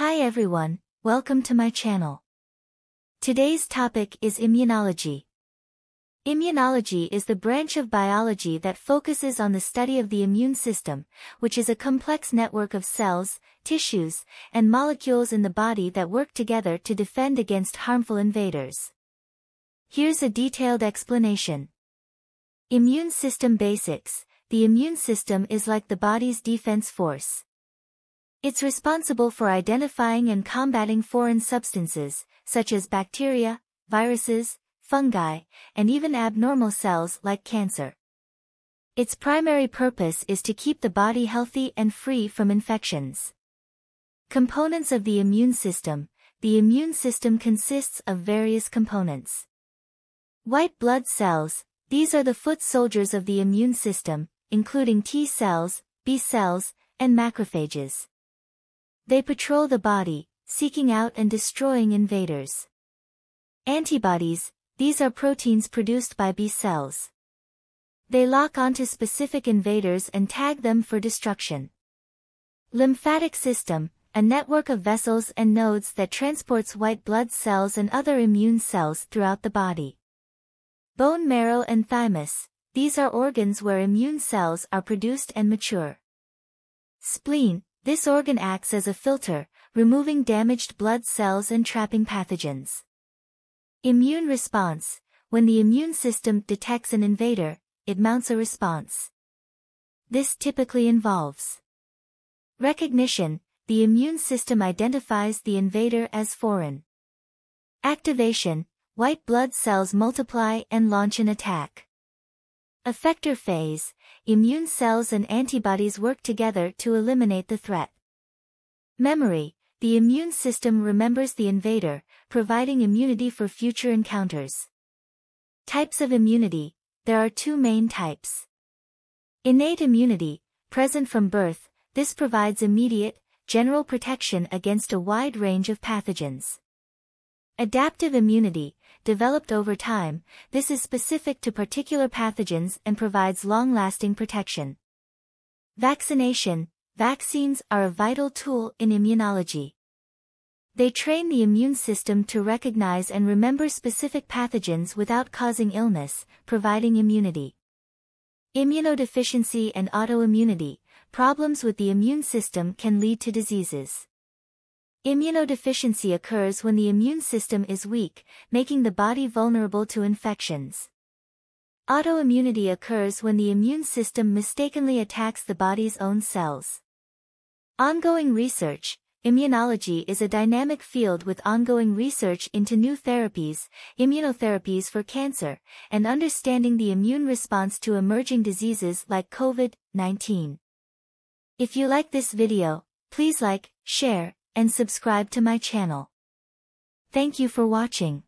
Hi everyone, welcome to my channel. Today's topic is immunology. Immunology is the branch of biology that focuses on the study of the immune system, which is a complex network of cells, tissues, and molecules in the body that work together to defend against harmful invaders. Here's a detailed explanation. Immune system basics. The immune system is like the body's defense force. It's responsible for identifying and combating foreign substances, such as bacteria, viruses, fungi, and even abnormal cells like cancer. Its primary purpose is to keep the body healthy and free from infections. Components of the immune system. The immune system consists of various components. White blood cells. These are the foot soldiers of the immune system, including T cells, B cells, and macrophages. They patrol the body, seeking out and destroying invaders. Antibodies. These are proteins produced by B cells. They lock onto specific invaders and tag them for destruction. Lymphatic system. A network of vessels and nodes that transports white blood cells and other immune cells throughout the body. Bone marrow and thymus. These are organs where immune cells are produced and mature. Spleen. This organ acts as a filter, removing damaged blood cells and trapping pathogens. Immune response. When the immune system detects an invader, it mounts a response. This typically involves recognition. The immune system identifies the invader as foreign. Activation. White blood cells multiply and launch an attack. Effector phase. Immune cells and antibodies work together to eliminate the threat. Memory. The immune system remembers the invader, providing immunity for future encounters. Types of immunity. There are two main types. Innate immunity, present from birth. This provides immediate, general protection against a wide range of pathogens. Adaptive immunity, developed over time. This is specific to particular pathogens and provides long-lasting protection. Vaccination. Vaccines are a vital tool in immunology. They train the immune system to recognize and remember specific pathogens without causing illness, providing immunity. Immunodeficiency and autoimmunity. Problems with the immune system can lead to diseases. Immunodeficiency occurs when the immune system is weak, making the body vulnerable to infections. Autoimmunity occurs when the immune system mistakenly attacks the body's own cells. Ongoing research. Immunology is a dynamic field with ongoing research into new therapies, immunotherapies for cancer, and understanding the immune response to emerging diseases like COVID-19. If you like this video, please like, share, and subscribe to my channel. Thank you for watching.